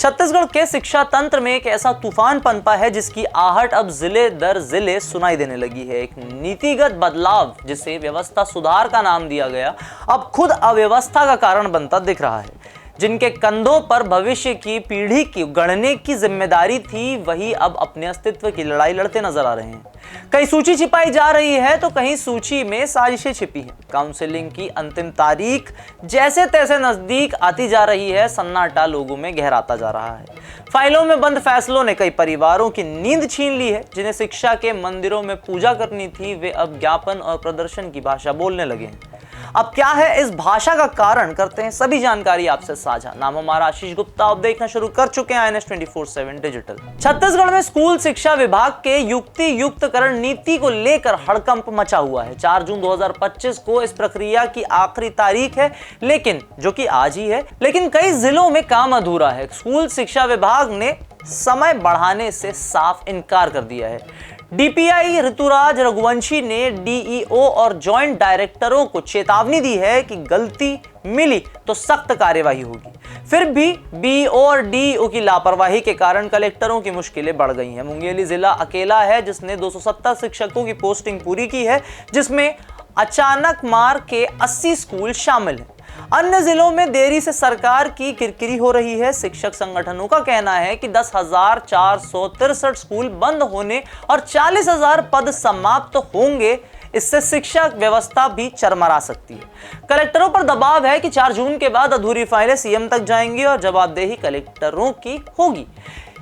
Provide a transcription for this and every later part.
छत्तीसगढ़ के शिक्षा तंत्र में एक ऐसा तूफान पनपा है जिसकी आहट अब जिले दर जिले सुनाई देने लगी है। एक नीतिगत बदलाव जिसे व्यवस्था सुधार का नाम दिया गया, अब खुद अव्यवस्था का कारण बनता दिख रहा है। जिनके कंधों पर भविष्य की पीढ़ी की गढ़ने की जिम्मेदारी थी, वही अब अपने अस्तित्व की लड़ाई लड़ते नजर आ रहे हैं। कहीं सूची छिपाई जा रही है तो कहीं सूची में साजिशें छिपी हैं। काउंसलिंग की अंतिम तारीख जैसे तैसे नजदीक आती जा रही है, सन्नाटा लोगों में गहराता जा रहा है। फाइलों में बंद फैसलों ने कई परिवारों की नींद छीन ली है। जिन्हें शिक्षा के मंदिरों में पूजा करनी थी, वे अब ज्ञापन और प्रदर्शन की भाषा बोलने लगे हैं। अब क्या है इस भाषा का कारण, करते हैं सभी जानकारी आपसे साझा। नाम हमारा आशीष गुप्ता, आप देखना शुरू कर चुके हैं INS 24/7 डिजिटल। छत्तीसगढ़ में स्कूल शिक्षा विभाग के युक्ति युक्तकरण नीति को लेकर हड़कंप मचा हुआ है। 4 जून 2025 को इस प्रक्रिया की आखिरी तारीख है, लेकिन जो कि आज ही है, लेकिन कई जिलों में काम अधूरा है। स्कूल शिक्षा विभाग ने समय बढ़ाने से साफ इनकार कर दिया है। DPI ऋतुराज रघुवंशी ने DEO और जॉइंट डायरेक्टरों को चेतावनी दी है कि गलती मिली तो सख्त कार्यवाही होगी। फिर भी BEO और DEO की लापरवाही के कारण कलेक्टरों की मुश्किलें बढ़ गई हैं। मुंगेली जिला अकेला है जिसने 270 शिक्षकों की पोस्टिंग पूरी की है, जिसमें अचानक मार के 80 स्कूल शामिल हैं। अन्य जिलों में देरी से सरकार की किरकिरी हो रही है। शिक्षक संगठनों का कहना है कि 10,463 स्कूल बंद होने और 40,000 पद समाप्त होंगे। इससे शिक्षा व्यवस्था भी चरमरा सकती है। कलेक्टरों पर दबाव है कि 4 जून के बाद अधूरी फाइलें CM तक जाएंगी और जवाबदेही कलेक्टरों की होगी।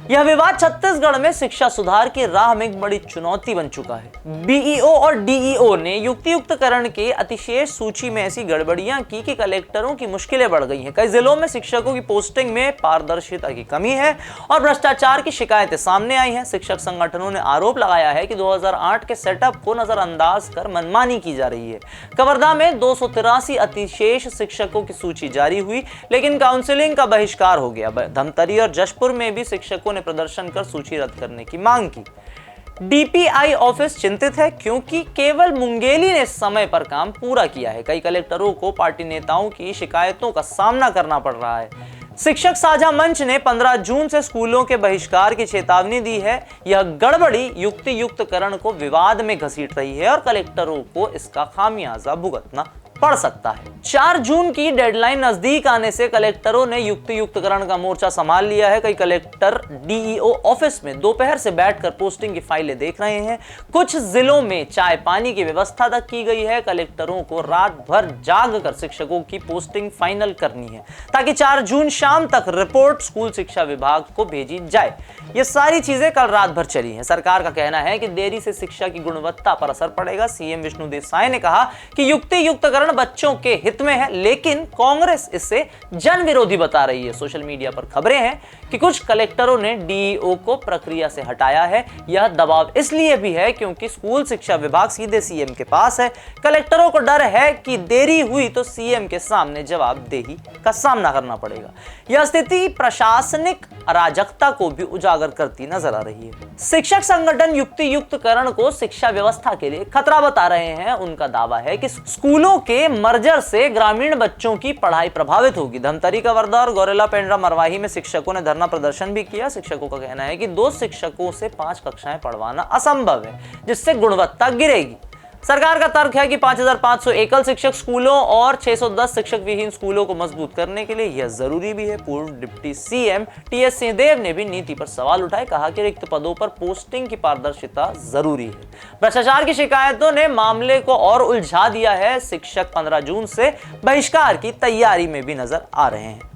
यह विवाद छत्तीसगढ़ में शिक्षा सुधार की राह में एक बड़ी चुनौती बन चुका है। BEO और DEO ने युक्तियुक्तकरण के अतिशेष सूची में ऐसी गड़बड़ियां की कि कलेक्टरों की मुश्किलें बढ़ गई हैं। कई जिलों में शिक्षकों की पोस्टिंग में पारदर्शिता की कमी है और भ्रष्टाचार की शिकायतें सामने आई हैं। शिक्षक संगठनों ने आरोप लगाया है कि 2008 के सेटअप को नजरअंदाज कर मनमानी की जा रही है। कवर्धा में 283 अतिशेष शिक्षकों की सूची जारी हुई, लेकिन काउंसलिंग का बहिष्कार हो गया। धमतरी और जशपुर में भी शिक्षकों ने प्रदर्शन कर सूची रद्द करने की मांग की। DPI ऑफिस चिंतित है क्योंकि केवल मुंगेली ने समय पर काम पूरा किया है। कई कलेक्टरों को पार्टी नेताओं की शिकायतों का सामना करना पड़ रहा है। शिक्षक साझा मंच ने 15 जून से स्कूलों के बहिष्कार की चेतावनी दी है। यह गड़बड़ी युक्ति युक्तकरण को विवाद में घसीट रही है और कलेक्टरों को इसका खामियाजा भुगतना पड़ सकता है। 4 जून की डेडलाइन नजदीक आने से कलेक्टरों ने युक्ति युक्तकरण का मोर्चा संभाल लिया है। कई कलेक्टर DEO ऑफिस में दोपहर से बैठकर पोस्टिंग की फाइलें देख रहे हैं। कुछ जिलों में चाय पानी की व्यवस्था तक की गई है। कलेक्टरों को रात भर जाग कर शिक्षकों की पोस्टिंग फाइनल करनी है ताकि 4 जून शाम तक रिपोर्ट स्कूल शिक्षा विभाग को भेजी जाए। ये सारी चीजें कल रात भर चली हैं। सरकार का कहना है कि देरी से शिक्षा की गुणवत्ता पर असर पड़ेगा। CM विष्णुदेव साय ने कहा कि युक्ति युक्तकरण बच्चों के हित में है, लेकिन कांग्रेस इसे जन विरोधी बता रही है। सोशल मीडिया पर खबरें हैं कि कुछ कलेक्टरों ने DEO को प्रक्रिया से हटाया है। यह दबाव इसलिए भी है क्योंकि स्कूल शिक्षा विभाग सीधे CM के पास है। कलेक्टरों को डर है कि देरी हुई तो CM के सामने जवाबदेही का सामना करना पड़ेगा। यह स्थिति प्रशासनिक अराजकता को भी उजागर करती नजर आ रही है। शिक्षक संगठन युक्ति युक्तकरण को शिक्षा व्यवस्था के लिए खतरा बता रहे हैं। उनका दावा है कि स्कूलों के मर्जर से ग्रामीण बच्चों की पढ़ाई प्रभावित होगी। धमतरी, कवर्धा और गौरेला पेंड्रा मरवाही में शिक्षकों ने धरना प्रदर्शन भी किया। शिक्षकों का कहना है कि 2 शिक्षकों से 5 कक्षाएं पढ़वाना असंभव है, जिससे गुणवत्ता गिरेगी। सरकार का तर्क है कि 5,500 एकल शिक्षक स्कूलों और 610 शिक्षक विहीन स्कूलों को मजबूत करने के लिए यह जरूरी भी है। पूर्व डिप्टी CM TS सिंहदेव ने भी नीति पर सवाल उठाए। कहा कि रिक्त पदों पर पोस्टिंग की पारदर्शिता जरूरी है। भ्रष्टाचार की शिकायतों ने मामले को और उलझा दिया है। शिक्षक 15 जून से बहिष्कार की तैयारी में भी नजर आ रहे हैं।